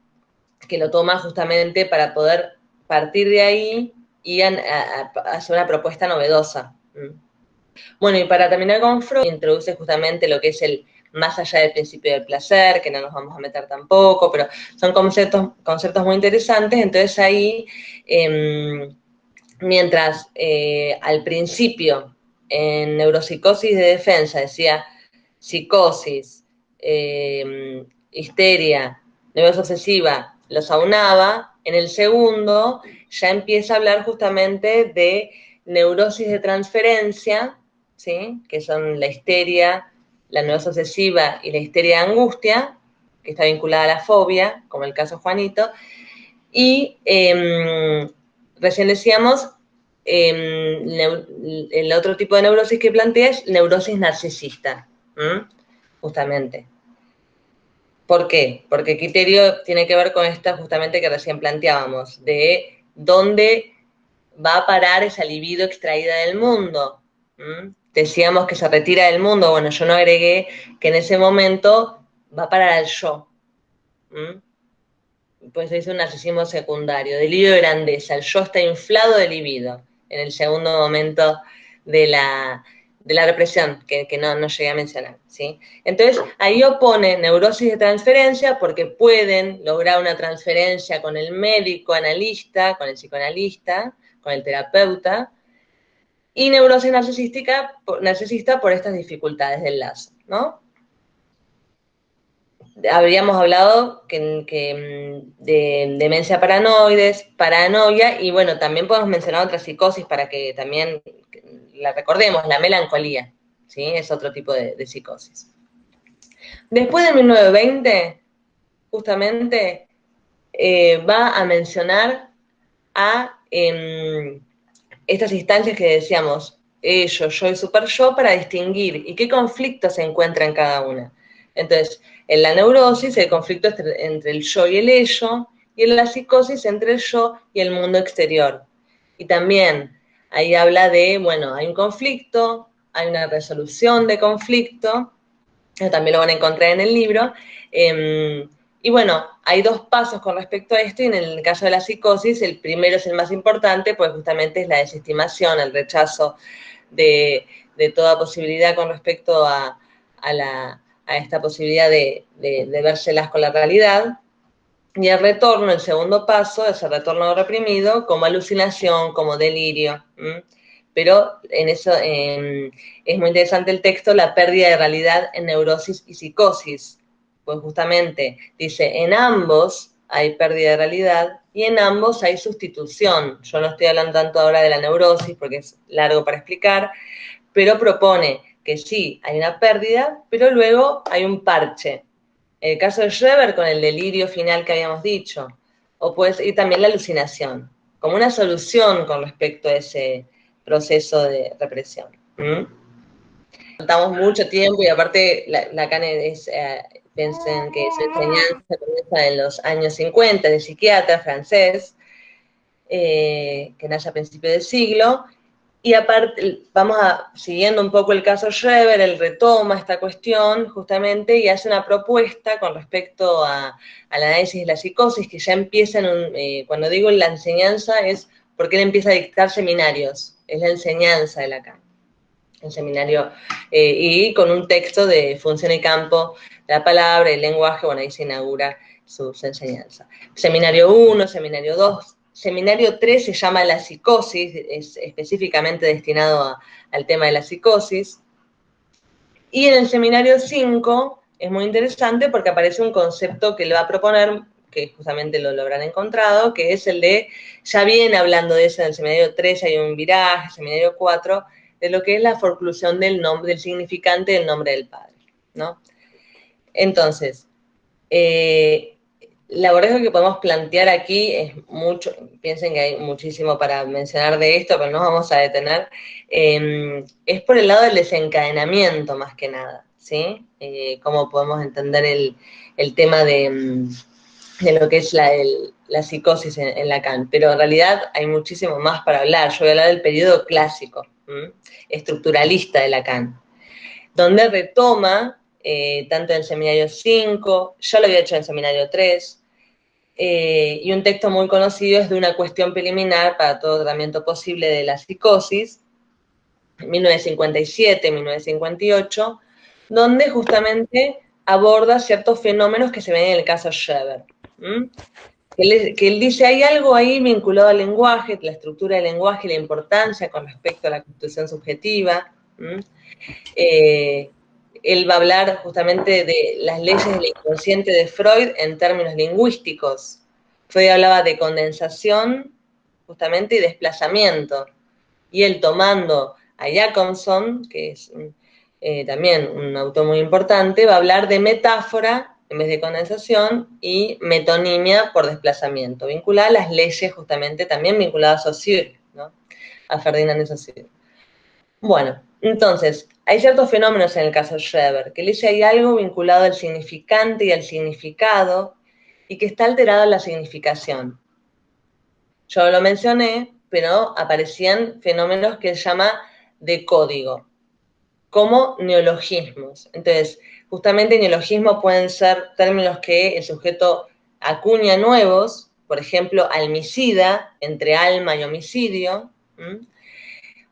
que lo toma justamente para poder partir de ahí y hacer una propuesta novedosa. Bueno, y para terminar con Freud, introduce justamente lo que es el más allá del principio del placer, que no nos vamos a meter tampoco, pero son conceptos muy interesantes. Entonces ahí, mientras al principio en neuropsicosis de defensa decía psicosis, histeria, neurosis obsesiva, los aunaba, en el segundo ya empieza a hablar justamente de neurosis de transferencia, ¿sí? Que son la histeria, la neurosis obsesiva y la histeria de angustia, que está vinculada a la fobia, como el caso Juanito, y recién decíamos, el otro tipo de neurosis que plantea es neurosis narcisista, justamente. ¿Por qué? Porque criterio tiene que ver con esta justamente que recién planteábamos, de dónde va a parar esa libido extraída del mundo. Decíamos que se retira del mundo, bueno, yo no agregué que en ese momento va a parar al yo. Pues es un narcisismo secundario, delirio de grandeza, el yo está inflado de libido, en el segundo momento de la represión, que no llegué a mencionar, ¿sí? Entonces, ahí opone neurosis de transferencia porque pueden lograr una transferencia con el médico analista, con el psicoanalista, con el terapeuta, y neurosis narcisista por estas dificultades del lazo, ¿no? Habríamos hablado de demencia paranoides, paranoia, y bueno, también podemos mencionar otra psicosis para que también la recordemos, la melancolía, ¿sí? Es otro tipo de psicosis. Después de 1920, justamente, va a mencionar a estas instancias que decíamos, yo y super yo, para distinguir y qué conflicto se encuentra en cada una. Entonces, en la neurosis, el conflicto es entre el yo y el ello, y en la psicosis entre el yo y el mundo exterior. Y también ahí habla de, bueno, hay un conflicto, hay una resolución de conflicto, también lo van a encontrar en el libro, y bueno, hay dos pasos con respecto a esto, y en el caso de la psicosis, el primero es el más importante, pues justamente es la desestimación, el rechazo de toda posibilidad con respecto a esta posibilidad de vérselas con la realidad, y el retorno, el segundo paso, es el retorno reprimido como alucinación, como delirio. Pero en eso es muy interesante el texto, la pérdida de realidad en neurosis y psicosis. Pues justamente dice, en ambos hay pérdida de realidad y en ambos hay sustitución. Yo no estoy hablando tanto ahora de la neurosis porque es largo para explicar, pero propone que sí, hay una pérdida, pero luego hay un parche. El caso de Schreber con el delirio final que habíamos dicho, y también la alucinación, como una solución con respecto a ese proceso de represión. Contamos mucho tiempo y aparte Lacan piensen que su enseñanza comienza en los años 50, de psiquiatra francés, que nace a principios del siglo, Y aparte, siguiendo un poco el caso Schreber, él retoma esta cuestión justamente y hace una propuesta con respecto al análisis de la psicosis, que ya empieza cuando digo la enseñanza es porque él empieza a dictar seminarios, es la enseñanza de Lacan, el seminario, y con un texto de función y campo de la palabra, el lenguaje, bueno, ahí se inaugura su enseñanza. Seminario 1, seminario 2, seminario 3 se llama la psicosis, es específicamente destinado al tema de la psicosis. Y en el seminario 5 es muy interesante porque aparece un concepto que le va a proponer, que justamente lo habrán encontrado, que es el de, ya viene hablando de eso en el seminario 3, hay un viraje, seminario 4, de lo que es la forclusión del nombre, del significante del nombre del Padre, ¿no? Entonces, el abordaje que podemos plantear aquí es mucho, piensen que hay muchísimo para mencionar de esto, pero nos vamos a detener, es por el lado del desencadenamiento más que nada, ¿sí? Cómo podemos entender el tema de lo que es la psicosis en Lacan, pero en realidad hay muchísimo más para hablar. Yo voy a hablar del periodo clásico, estructuralista de Lacan, donde retoma, tanto en el seminario 5, yo lo había hecho en el seminario 3, y un texto muy conocido es de una cuestión preliminar para todo tratamiento posible de la psicosis, 1957-1958, donde justamente aborda ciertos fenómenos que se ven en el caso Schreber. Que él dice, hay algo ahí vinculado al lenguaje, la estructura del lenguaje y la importancia con respecto a la constitución subjetiva. Él va a hablar justamente de las leyes del inconsciente de Freud en términos lingüísticos. Freud hablaba de condensación justamente y desplazamiento. Y él tomando a Jacobson, que es también un autor muy importante, va a hablar de metáfora en vez de condensación y metonimia por desplazamiento, vinculada a las leyes justamente también vinculadas a Saussure, ¿no? A Ferdinand de Saussure. Bueno, entonces, hay ciertos fenómenos en el caso de Schreber, que le dice hay algo vinculado al significante y al significado y que está alterado en la significación. Yo lo mencioné, pero aparecían fenómenos que él llama de código, como neologismos. Entonces, justamente neologismos pueden ser términos que el sujeto acuña nuevos, por ejemplo, almicida, entre alma y homicidio,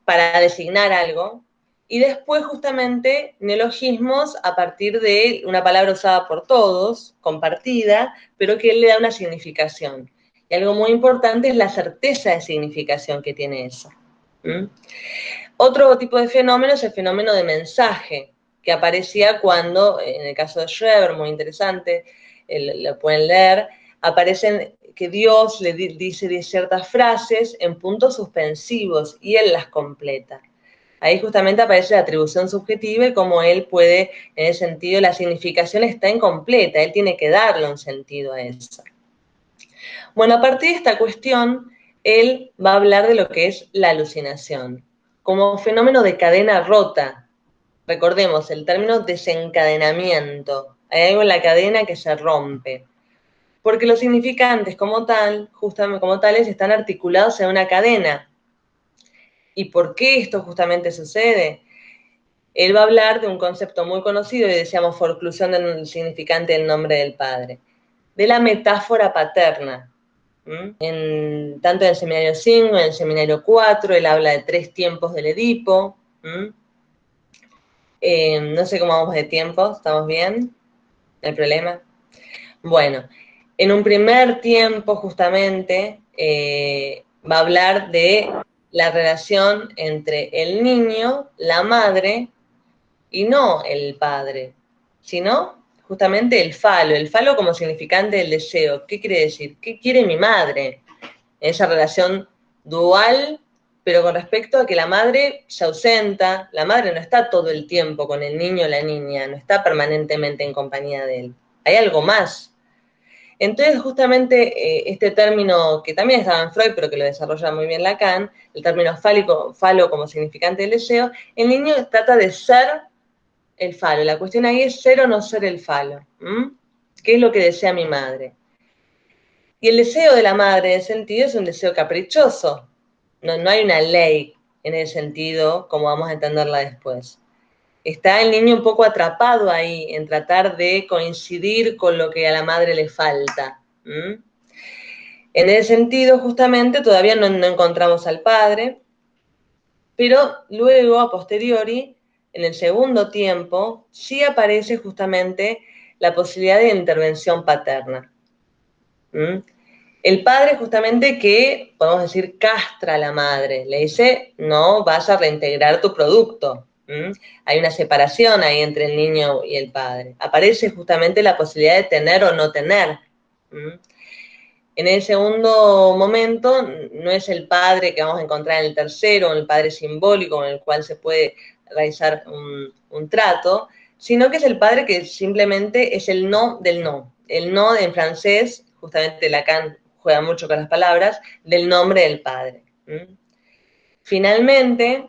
para designar algo, y después justamente neologismos a partir de una palabra usada por todos, compartida, pero que él le da una significación. Y algo muy importante es la certeza de significación que tiene eso. Otro tipo de fenómeno es el fenómeno de mensaje, que aparecía cuando, en el caso de Schreber, muy interesante, lo pueden leer, aparecen que Dios le dice ciertas frases en puntos suspensivos y él las completa. Ahí justamente aparece la atribución subjetiva y cómo él puede, en ese sentido, la significación está incompleta, él tiene que darle un sentido a eso. Bueno, a partir de esta cuestión, él va a hablar de lo que es la alucinación, como fenómeno de cadena rota. Recordemos, el término desencadenamiento. Hay algo en la cadena que se rompe. Porque los significantes como tal, justamente como tales, están articulados en una cadena. ¿Y por qué esto justamente sucede? Él va a hablar de un concepto muy conocido y decíamos forclusión del significante del nombre del padre, de la metáfora paterna. Tanto en el seminario 5, en el seminario 4, él habla de 3 tiempos del Edipo. No sé cómo vamos de tiempo, ¿estamos bien? ¿No hay problema? Bueno, en un primer tiempo justamente va a hablar de la relación entre el niño, la madre, y no el padre, sino justamente el falo como significante del deseo. ¿Qué quiere decir? ¿Qué quiere mi madre? Esa relación dual, pero con respecto a que la madre se ausenta, la madre no está todo el tiempo con el niño o la niña, no está permanentemente en compañía de él. Hay algo más. Entonces, justamente este término que también estaba en Freud, pero que lo desarrolla muy bien Lacan, el término falo como significante del deseo, el niño trata de ser el falo. La cuestión ahí es ser o no ser el falo. ¿Qué es lo que desea mi madre? Y el deseo de la madre en ese sentido es un deseo caprichoso. No hay una ley en ese sentido, como vamos a entenderla después. Está el niño un poco atrapado ahí, en tratar de coincidir con lo que a la madre le falta. ¿Mm? En ese sentido, justamente, todavía no encontramos al padre, pero luego, a posteriori, en el segundo tiempo, sí aparece justamente la posibilidad de intervención paterna. ¿Mm? El padre justamente que, podemos decir, castra a la madre, le dice, no vas a reintegrar tu producto. ¿Mm? Hay una separación ahí entre el niño y el padre. Aparece justamente la posibilidad de tener o no tener. ¿Mm? En el segundo momento, no es el padre que vamos a encontrar en el tercero, el padre simbólico con el cual se puede realizar un trato, sino que es el padre que simplemente es el no del no. El no en francés, justamente Lacan juega mucho con las palabras, del nombre del padre. ¿Mm? Finalmente,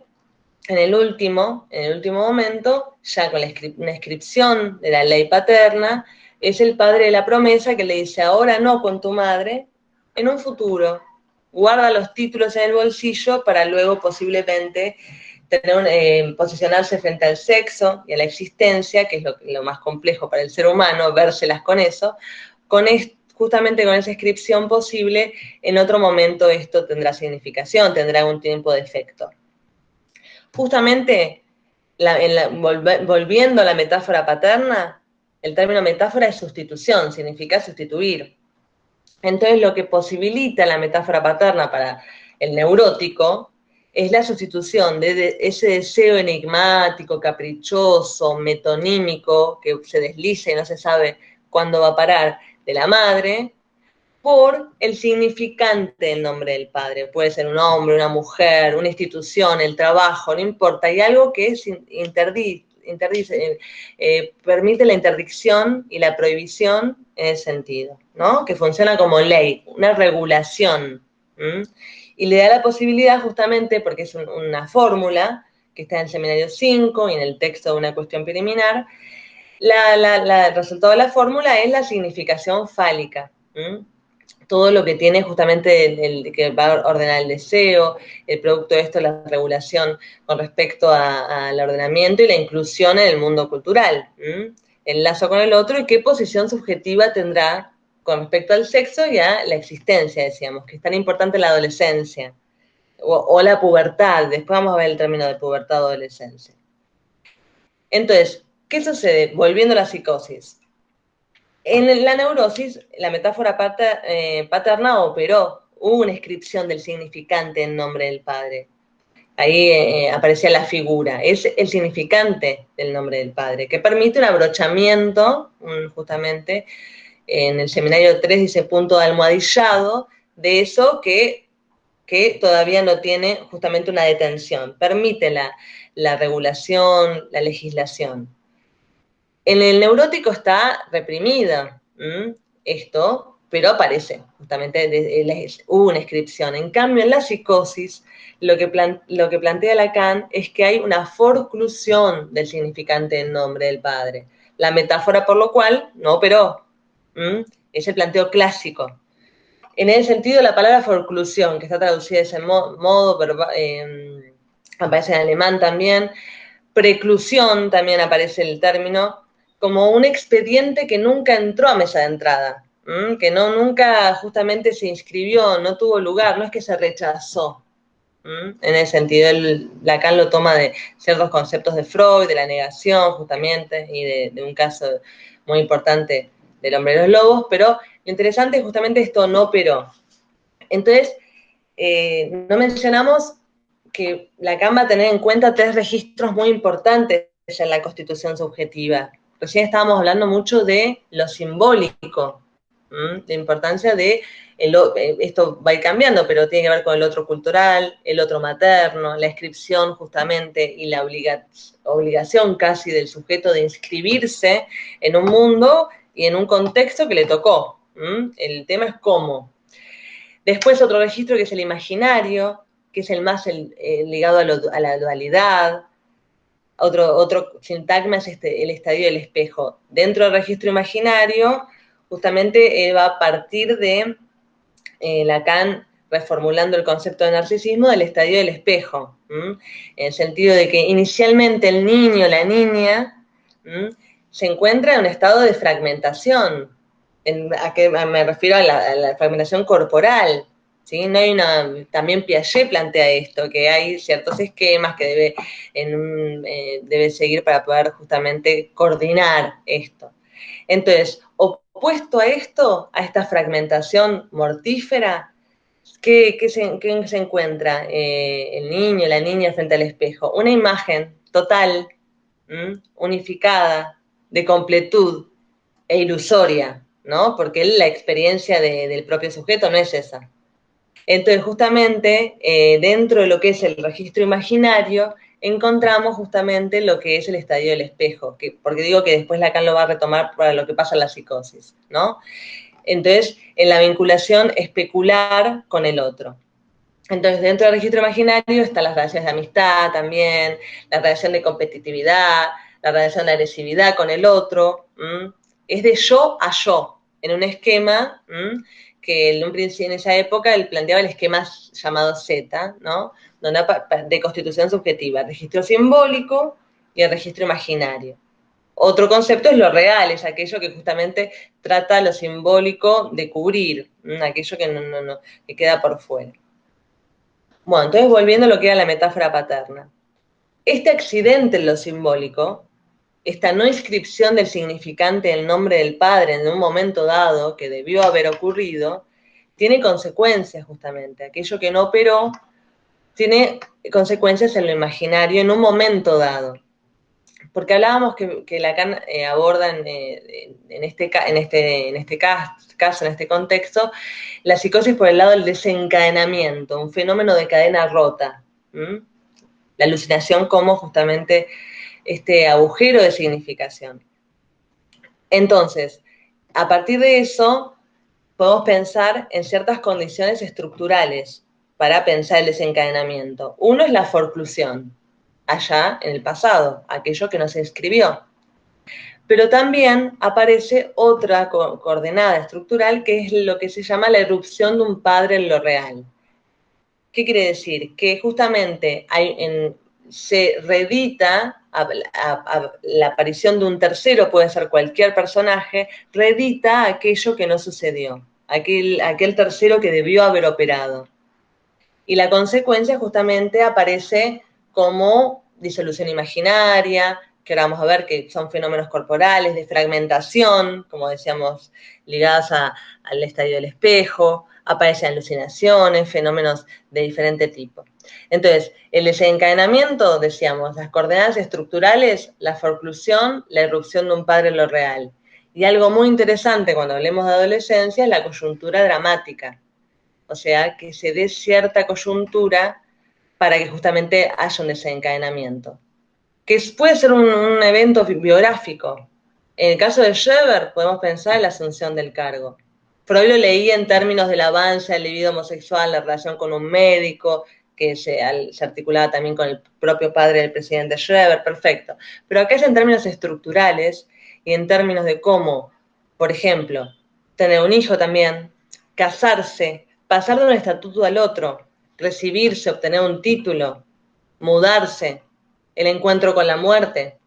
en el último momento, ya con una inscripción de la ley paterna, es el padre de la promesa que le dice, ahora no con tu madre, en un futuro. Guarda los títulos en el bolsillo para luego posiblemente posicionarse frente al sexo y a la existencia, que es lo más complejo para el ser humano, vérselas con eso, justamente con esa inscripción posible, en otro momento esto tendrá significación, tendrá algún tiempo de efecto. Justamente, volviendo a la metáfora paterna, el término metáfora es sustitución, significa sustituir. Entonces, lo que posibilita la metáfora paterna para el neurótico es la sustitución de ese deseo enigmático, caprichoso, metonímico, que se desliza y no se sabe cuándo va a parar, de la madre, por el significante del nombre del padre. Puede ser un hombre, una mujer, una institución, el trabajo, no importa. Hay algo que es permite la interdicción y la prohibición en ese sentido, ¿no? Que funciona como ley, una regulación. ¿Mm? Y le da la posibilidad justamente, porque es una fórmula que está en el seminario 5 y en el texto de una cuestión preliminar, el resultado de la fórmula es la significación fálica. ¿Mm? Todo lo que tiene justamente que va a ordenar el deseo, el producto de esto, la regulación con respecto al ordenamiento y la inclusión en el mundo cultural. El lazo con el otro y qué posición subjetiva tendrá con respecto al sexo y a la existencia, decíamos, que es tan importante la adolescencia o la pubertad. Después vamos a ver el término de pubertad o adolescencia. Entonces, ¿qué sucede? Volviendo a la psicosis. En la neurosis, la metáfora paterna operó, hubo una inscripción del significante en nombre del padre. Ahí aparecía la figura, es el significante del nombre del padre, que permite un abrochamiento, justamente, en el seminario 3 dice punto de almohadillado, de eso que todavía no tiene justamente una detención, permite la regulación, la legislación. En el neurótico está reprimida esto, pero aparece, justamente hubo una inscripción. En cambio, en la psicosis, lo que plantea Lacan es que hay una forclusión del significante del nombre del padre. La metáfora por lo cual no operó. Es el planteo clásico. En ese sentido, la palabra forclusión, que está traducida de ese modo, aparece en alemán también, preclusión también aparece el término, como un expediente que nunca entró a mesa de entrada, que nunca justamente se inscribió, no tuvo lugar, no es que se rechazó. En ese sentido, Lacan lo toma de ciertos conceptos de Freud, de la negación justamente, y de un caso muy importante del hombre de los lobos, pero lo interesante es justamente esto no operó. Entonces, no mencionamos que Lacan va a tener en cuenta 3 registros muy importantes en la constitución subjetiva. Recién estábamos hablando mucho de lo simbólico, la importancia de, esto va a ir cambiando, pero tiene que ver con el otro cultural, el otro materno, la inscripción justamente y la obligación casi del sujeto de inscribirse en un mundo y en un contexto que le tocó. El tema es cómo. Después otro registro que es el imaginario, que es el más ligado a la dualidad. Otro sintagma es el estadio del espejo. Dentro del registro imaginario, justamente va a partir de Lacan reformulando el concepto de narcisismo, del estadio del espejo, en el sentido de que inicialmente el niño, la niña, se encuentra en un estado de fragmentación. ¿A qué me refiero? A la fragmentación corporal, ¿sí? No hay también Piaget plantea esto, que hay ciertos esquemas que debe seguir para poder justamente coordinar esto. Entonces, opuesto a esto, a esta fragmentación mortífera, ¿qué se encuentra el niño, la niña frente al espejo? Una imagen total, unificada, de completud e ilusoria, ¿no? Porque la experiencia del propio sujeto no es esa. Entonces, justamente, dentro de lo que es el registro imaginario, encontramos justamente lo que es el estadio del espejo, porque digo que después Lacan lo va a retomar para lo que pasa en la psicosis, ¿no? Entonces, en la vinculación especular con el otro. Entonces, dentro del registro imaginario están las relaciones de amistad también, la relación de competitividad, la relación de agresividad con el otro. Es de yo a yo, en un esquema que en esa época él planteaba el esquema llamado Z, ¿no? De constitución subjetiva, el registro simbólico y el registro imaginario. Otro concepto es lo real, es aquello que justamente trata lo simbólico de cubrir, aquello que queda por fuera. Bueno, entonces volviendo a lo que era la metáfora paterna. Este accidente en lo simbólico, esta no inscripción del significante del nombre del padre en un momento dado que debió haber ocurrido, tiene consecuencias justamente. Aquello que no operó tiene consecuencias en lo imaginario en un momento dado. Porque hablábamos que Lacan aborda en este caso, en este contexto, la psicosis por el lado del desencadenamiento, un fenómeno de cadena rota. La alucinación como justamente este agujero de significación. Entonces, a partir de eso, podemos pensar en ciertas condiciones estructurales para pensar el desencadenamiento. Uno es la forclusión, allá en el pasado, aquello que no se escribió. Pero también aparece otra coordenada estructural que es lo que se llama la erupción de un padre en lo real. ¿Qué quiere decir? Que justamente se reedita la aparición de un tercero, puede ser cualquier personaje, reedita aquello que no sucedió, aquel tercero que debió haber operado. Y la consecuencia justamente aparece como disolución imaginaria, que ahora vamos a ver que son fenómenos corporales, de fragmentación, como decíamos, ligadas al estadio del espejo, aparecen alucinaciones, fenómenos de diferente tipo. Entonces, el desencadenamiento, decíamos, las coordenadas estructurales, la forclusión, la irrupción de un padre en lo real. Y algo muy interesante cuando hablemos de adolescencia es la coyuntura dramática. O sea, que se dé cierta coyuntura para que justamente haya un desencadenamiento. Que puede ser un evento biográfico. En el caso de Schreber, podemos pensar en la asunción del cargo. Freud lo leía en términos del avance del libido homosexual, la relación con un médico, que se articulaba también con el propio padre del presidente Schreber, perfecto. Pero acá es en términos estructurales y en términos de cómo, por ejemplo, tener un hijo también, casarse, pasar de un estatuto al otro, recibirse, obtener un título, mudarse, el encuentro con la muerte.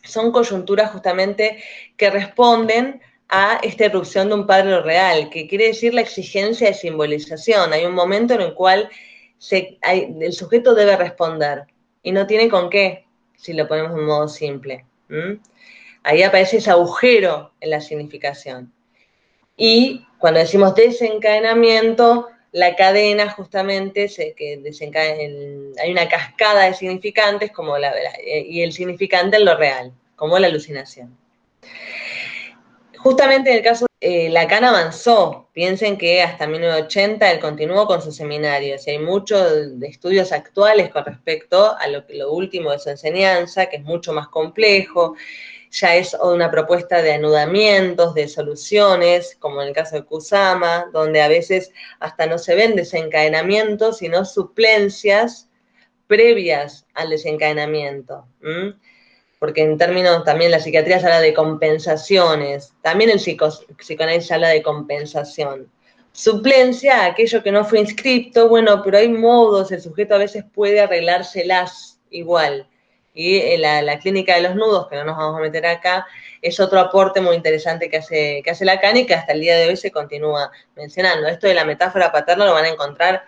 Son coyunturas justamente que responden a esta erupción de un padre real, que quiere decir la exigencia de simbolización. Hay un momento en el cual el sujeto debe responder y no tiene con qué, si lo ponemos de un modo simple. Ahí aparece ese agujero en la significación. Y cuando decimos desencadenamiento, la cadena justamente hay una cascada de significantes como y el significante en lo real, como la alucinación. Justamente en el caso, Lacan avanzó. Piensen que hasta 1980 él continuó con sus seminarios y hay muchos de estudios actuales con respecto a lo último de su enseñanza, que es mucho más complejo. Ya es una propuesta de anudamientos, de soluciones, como en el caso de Kusama, donde a veces hasta no se ven desencadenamientos, sino suplencias previas al desencadenamiento. Porque en términos también la psiquiatría se habla de compensaciones, también el psicoanálisis habla de compensación. suplencia a aquello que no fue inscripto, bueno, pero hay modos, el sujeto a veces puede arreglárselas igual. Y la clínica de los nudos, que no nos vamos a meter acá, es otro aporte muy interesante que hace Lacan y que hasta el día de hoy se continúa mencionando. Esto de la metáfora paterna lo van a encontrar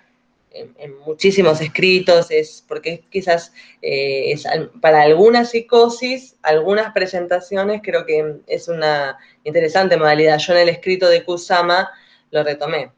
en muchísimos escritos, porque quizás para alguna psicosis, algunas presentaciones, creo que es una interesante modalidad. Yo en el escrito de Kusama lo retomé.